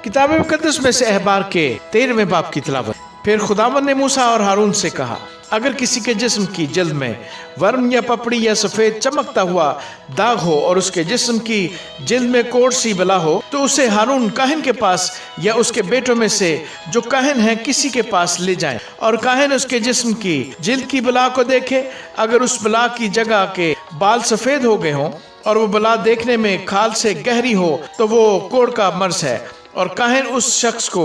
किताब मुकद्दस में से अहबार के 13वें बाब की तिलावत। फिर खुदावंद ने मूसा और हारून से कहा, अगर किसी के जिस्म की जल्द में वर्म या पपड़ी या सफेद चमकता हुआ दाग हो और उसके जिस्म की जल्द में कोढ़ सी बला हो, तो उसे हारून काहिन के पास या उसके बेटों में से जो काहिन हैं किसी के पास ले जाएं, और काहिन उसके जिस्म की जल्द की बला को देखे। अगर उस बला की जगह के बाल सफेद हो गए हों और वो बला देखने में खाल से गहरी हो, तो वो कोढ़ का मर्ज है, और काहिन उस शख्स को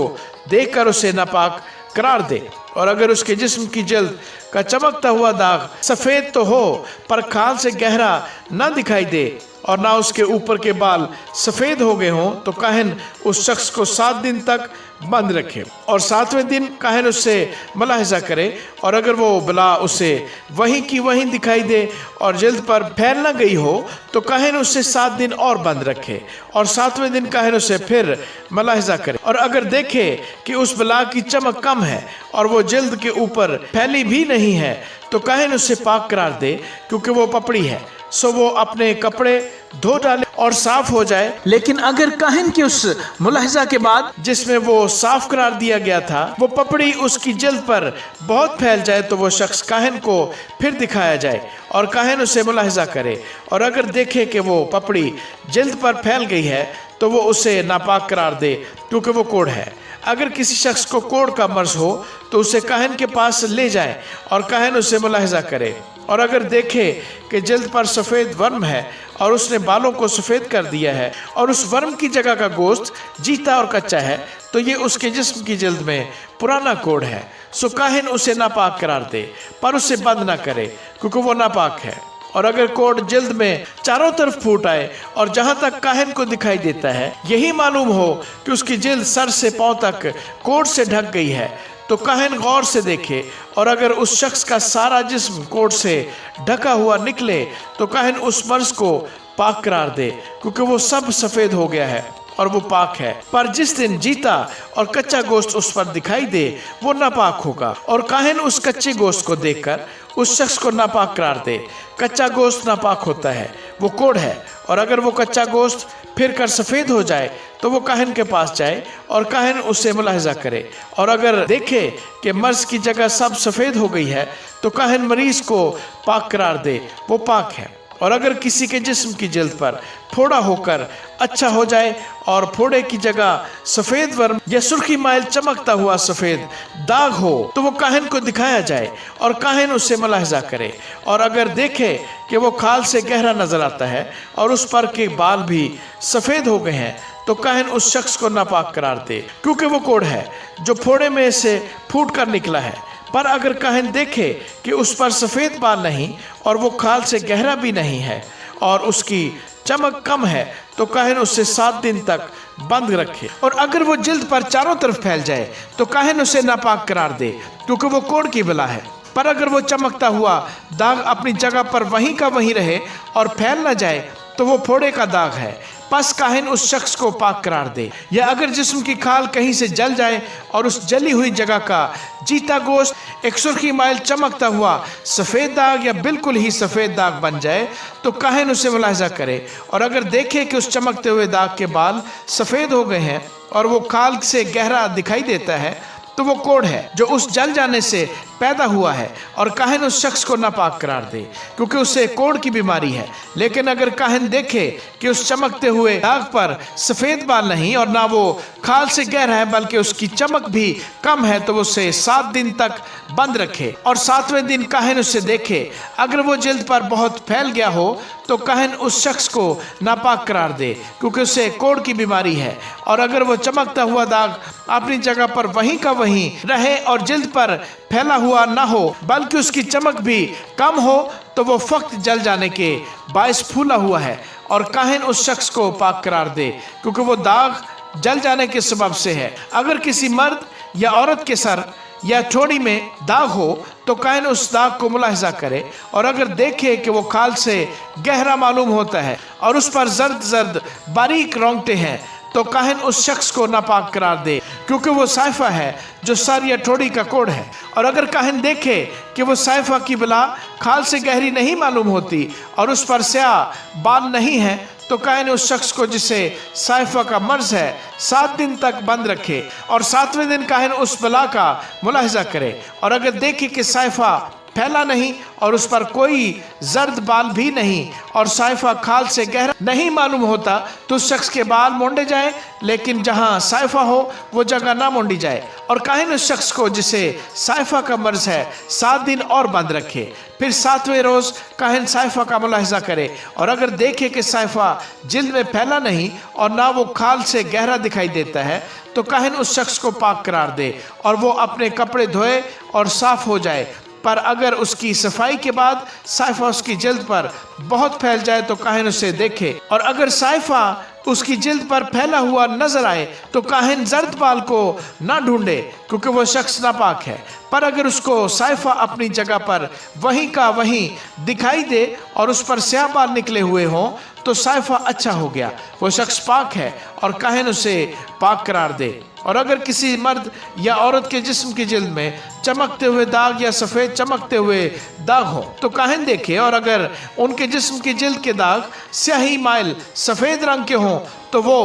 देखकर उसे नापाक करार दे। और अगर उसके जिस्म की जल्द का चमकता हुआ दाग सफेद तो हो पर खाल से गहरा न दिखाई दे और ना उसके ऊपर के बाल सफेद हो गए हों, तो काहिन उस शख्स को 7 दिन तक बंद रखे और 7वें दिन काहिन उससे मुलाहिजा करे। और अगर वो बला उसे वहीं की वहीं दिखाई दे और जल्द पर फैल न गई हो, तो काहिन उससे 7 दिन और बंद रखे और 7वें दिन काहिन उसे फिर मुलाहिजा करे। और अगर देखे कि उस बला की चमक कम है और वो जल्द के ऊपर फैली भी नहीं है, तो काहिन उसे पाक करार दे, क्योंकि वो पपड़ी है। सो वो अपने कपड़े धो डाले और साफ हो जाए। लेकिन अगर काहिन की उस मुलाहिजा के बाद जिसमें वो साफ करार दिया गया था वो पपड़ी उसकी जल्द पर बहुत फैल जाए, तो वो शख्स काहिन को फिर दिखाया जाए और काहिन उसे मुलाहिजा करे। और अगर देखे कि वो पपड़ी जल्द पर फैल गई है, तो वो उसे नापाक करार दे, क्योंकि वो कोढ़ है। अगर किसी शख्स को कोढ़ का मर्ज हो, तो उसे काहिन के पास ले जाए और काहिन उसे मुलाहिजा करे। और अगर देखे कि जल्द पर सफ़ेद वर्म है और उसने बालों को सफ़ेद कर दिया है और उस वर्म की जगह का गोश्त जीता और कच्चा है, तो ये उसके जिस्म की जल्द में पुराना कोढ़ है। सो काहिन उसे नापाक करार दे, पर उसे बंद ना करे, क्योंकि वो नापाक है। और अगर कोढ़ जल्द में चारों तरफ फूट आए और जहां तक काहिन को दिखाई देता है यही मालूम हो कि उसकी जल्द सर से पांव तक कोढ़ से ढक गई है, तो काहिन गौर से देखे। और अगर उस शख्स का सारा जिस्म कोढ़ से ढका हुआ निकले, तो काहिन उस मर्ज को पाक करार दे, क्योंकि वो सब सफेद हो गया है और वो पाक है। पर जिस दिन जीता और कच्चा गोश्त उस पर दिखाई दे, वो नापाक होगा। और काहिन उस कच्चे गोश्त को देखकर उस शख्स को नापाक करार दे। कच्चा गोश्त नापाक होता है, वो कोढ़ है। और अगर वो कच्चा गोश्त फिर कर सफ़ेद हो जाए, तो वो काहिन के पास जाए और काहिन उससे मुलाहिजा करे। और अगर देखे कि मर्ज की जगह सब सफ़ेद हो गई है, तो काहिन मरीज को पाक करार दे, वो पाक है। और अगर किसी के जिस्म की जल्द पर फोड़ा होकर अच्छा हो जाए और फोड़े की जगह सफ़ेद वर्म या सुर्खी माइल चमकता हुआ सफ़ेद दाग हो, तो वो काहिन को दिखाया जाए और काहिन उससे मुलाहिजा करे। और अगर देखे कि वो खाल से गहरा नजर आता है और उस पर के बाल भी सफ़ेद हो गए हैं, तो काहिन उस शख्स को नापाक करार दे, क्योंकि वो कोढ़ है जो फोड़े में से फूट कर निकला है। पर अगर काहिन देखे कि उस पर सफ़ेद बाल नहीं और वो खाल से गहरा भी नहीं है और उसकी चमक कम है, तो काहिन उससे 7 दिन तक बंद रखे। और अगर वो जल्द पर चारों तरफ फैल जाए, तो काहिन उसे नापाक करार दे, क्योंकि वो कोढ़ की बला है। पर अगर वो चमकता हुआ दाग अपनी जगह पर वहीं का वहीं रहे और फैल न जाए, तो वो फोड़े का दाग है। बस काहिन उस शख्स को पाक करार दे। या अगर जिस्म की खाल कहीं से जल जाए और उस जली हुई जगह का जीता गोश्त एक सुर्खी माइल चमकता हुआ सफ़ेद दाग या बिल्कुल ही सफ़ेद दाग बन जाए, तो काहिन उसे मुलाहिजा करे। और अगर देखे कि उस चमकते हुए दाग के बाल सफ़ेद हो गए हैं और वो खाल से गहरा दिखाई देता है, तो वो कोढ़ है जो उस जल जाने से पैदा हुआ है। और काहिन उस शख्स को नापाक करार दे, क्योंकि उसे कोढ़ की बीमारी है। लेकिन अगर काहिन देखे कि उस चमकते हुए दाग पर सफ़ेद बाल नहीं और ना वो खाल से गहरा है बल्कि उसकी चमक भी कम है, तो वो उसे 7 दिन तक बंद रखे। और 7वें दिन काहिन उसे देखे, अगर वो जल्द पर बहुत फैल गया हो, तो काहिन उस शख्स को नापाक करार दे, क्योंकि उसे कोढ़ की बीमारी है। और अगर वो चमकता हुआ दाग अपनी जगह पर वहीं का वहीं रहे और जल्द पर फैला हुआ ना हो बल्कि उसकी चमक भी कम हो, तो वो फक्त जल जाने के बायस फूला हुआ है। और काहिन उस शख्स को पाक करार दे, क्योंकि वो दाग जल जाने के सबब से है। अगर किसी मर्द या औरत के सर या ठोड़ी में दाग हो, तो काहिन उस दाग को मुलाहिजा करे। और अगर देखे कि वो खाल से गहरा मालूम होता है और उस पर जर्द जर्द बारीक रोंगटे हैं, तो काहिन उस शख्स को नापाक करार दे, क्योंकि वो साइफा है जो सर या ठोड़ी का कोढ़ है। और अगर काहिन देखे कि वो साइफा की बला खाल से गहरी नहीं मालूम होती और उस पर स्याह बाल नहीं है, تو काहिन उस शख्स को जिसे साइफा का मर्ज है 7 दिन तक बंद रखे और 7वें दिन काहिन उस बला का मुलाहिजा करे और अगर देखे कि साइफा फैला नहीं और उस पर कोई जर्द बाल भी नहीं और साइफा खाल से गहरा नहीं मालूम होता तो उस शख्स के बाल मोंडे जाए, लेकिन जहां साइफा हो वो जगह ना मोंडी जाए। और काहिन उस शख्स को जिसे साइफा का मर्ज है 7 दिन और बंद रखे। फिर 7वें रोज काहिन साइफा का मुलाहिजा करे और अगर देखे कि साइफा जिल्द में फैला नहीं और ना वो खाल से गहरा दिखाई देता है तो काहिन उस शख्स को पाक करार दे और वो अपने कपड़े धोए और साफ हो जाए। पर अगर उसकी सफाई के बाद साइफा उसकी जिल्द पर बहुत फैल जाए तो काहिन उसे देखे और अगर साइफा उसकी जिल्द पर फैला हुआ नजर आए तो काहिन जर्द बाल को ना ढूंढे क्योंकि वो शख्स नापाक है। पर अगर उसको साइफा अपनी जगह पर वहीं का वहीं दिखाई दे और उस पर स्याह बाल निकले हुए हों तो साइफा अच्छा हो गया, वो शख्स पाक है और काहिन उसे पाक करार दे। और अगर किसी मर्द या औरत के जिस्म की जिल्द में चमकते हुए दाग या सफ़ेद चमकते हुए दाग हो तो काहिन देखे और अगर उनके जिस्म की जिल्द के दाग स्याही माइल सफ़ेद रंग के हों तो वो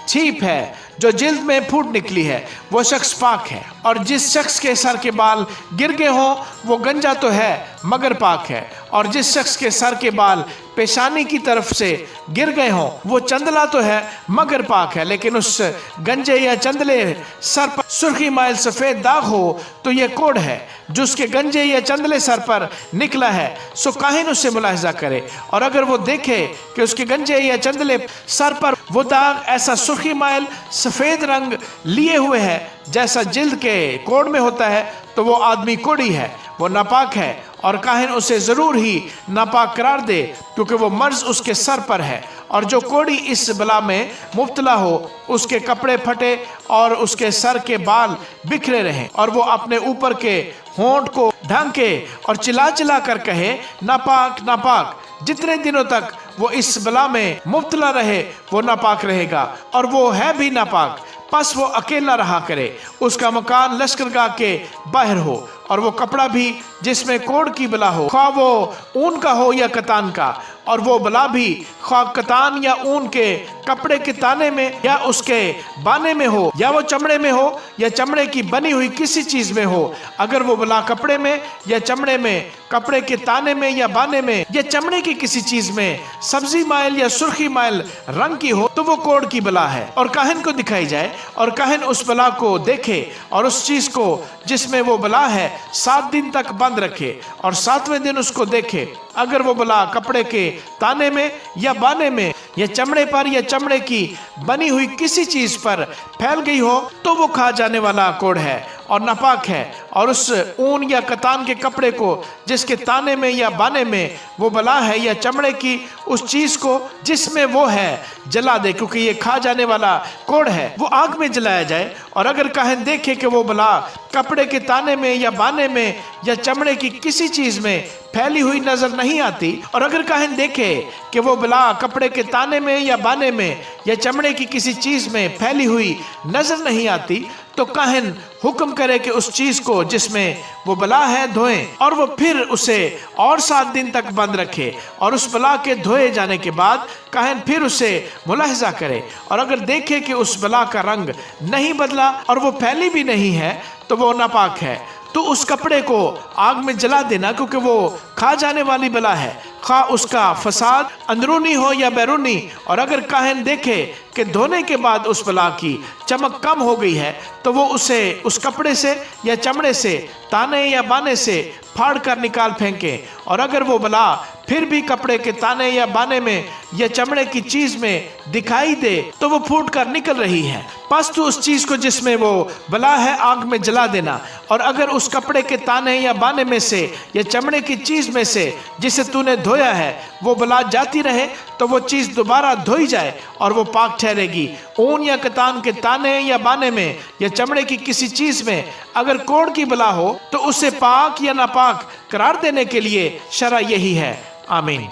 छीप है जो जिल्द में फूट निकली है, वो शख्स पाक है। और जिस शख्स के सर के बाल गिर गए हों वो गंजा तो है मगर पाक है। और जिस शख्स के सर के बाल पेशानी की तरफ से गिर गए हों वो चंदला तो है मगर पाक है, लेकिन उस गंजे या चंदले सर पर सुर्खी माइल सफ़ेद दाग हो तो ये कोड है जो उसके गंजे या चंदले सर पर निकला है। सो काहिन उससे मुलाहिजा करे और अगर वो देखे कि उसके गंजे या चंदले सर पर वो दाग ऐसा सुर्खी माइल सफ़ेद रंग लिए हुए है जैसा जिल्द के कोड में होता है तो वो आदमी कोड़ी है, वो नापाक है और काहिन उसे ज़रूर ही नापाक करार दे क्योंकि वो मर्ज उसके सर पर है। और जो कोड़ी इस बला में मुब्तला हो उसके कपड़े फटे और उसके सर के बाल बिखरे रहें और वो अपने ऊपर के होंठ को ढांके और चिल्ला चिल्ला कर कहे नापाक नापाक। जितने दिनों तक वो इस बला में मुब्तला रहे वो नापाक रहेगा और वो है भी नापाक। बस वो अकेला रहा करे, उसका मकान लश्करगाह के बाहर हो और वो कपड़ा भी जिसमें कोड की बला हो, ख्वाह वो ऊन का हो या कतान का, और वो बला भी ख्वाह कतान या ऊन के कपड़े के ताने में या उसके बाने में हो या वो चमड़े में हो या चमड़े की बनी हुई किसी चीज में हो। अगर वो बला कपड़े में या चमड़े में, कपड़े के ताने में या बाने में या चमड़े की किसी चीज में सब्जी माइल या सुर्खी माइल रंग की हो तो वो कोड की बला है और काहिन को दिखाई जाए और काहिन उस बला को देखे और उस चीज को जिसमें वो बला है 7 दिन तक बंद रखे और 7वें दिन उसको देखे। अगर वो बला कपड़े के ताने में या बाने में या चमड़े पर या चमड़े की बनी हुई किसी चीज पर फैल गई हो तो वो खा जाने वाला कोड है और नापाक है। और उस ऊन या कतान के कपड़े को जिसके ताने में या बाने में वो बला है या चमड़े की उस चीज को जिसमें वो है जला दे क्योंकि ये खा जाने वाला कोड है, वो आग में जलाया जाए। और अगर काहिन देखे कि वो बला कपड़े के ताने में या बाने में या चमड़े की किसी चीज में फैली हुई नजर नहीं आती और अगर काहिन देखे कि वो बला कपड़े के ताने में या बाने में या चमड़े की किसी चीज में फैली हुई नजर नहीं आती तो काहिन हुक्म करे कि उस चीज को जिसमें वो बला है धोएं और वो फिर उसे और 7 दिन तक बंद रखे। और उस बला के धोए जाने के बाद काहिन फिर उसे मुलाहिजा करे और अगर देखे कि उस बला का रंग नहीं बदला और वो फैली भी नहीं है तो वो नापाक है। तो उस कपड़े को आग में जला देना क्योंकि वो खा जाने वाली बला है, खा उसका फसाद अंदरूनी हो या बैरूनी। और अगर काहिन देखे कि धोने के बाद उस बला की चमक कम हो गई है तो वो उसे उस कपड़े से या चमड़े से, ताने या बाने से फाड़ कर निकाल फेंके। और अगर वो बला फिर भी कपड़े के ताने या बाने में या चमड़े की चीज में दिखाई दे तो वो फूट कर निकल रही है, बस तो उस चीज को जिसमें वो बला है आग में जला देना। और अगर उस कपड़े के ताने या बाने में से या चमड़े की चीज में से जिसे तूने धोया है वो बला जाती रहे तो वो चीज दोबारा धोई जाए और वो पाक ठहरेगी। ऊन या कतान के ताने या बाने में या चमड़े की किसी चीज में अगर कोढ़ की बला हो तो उसे पाक या नापाक करार देने के लिए शरअ यही है। आमीन।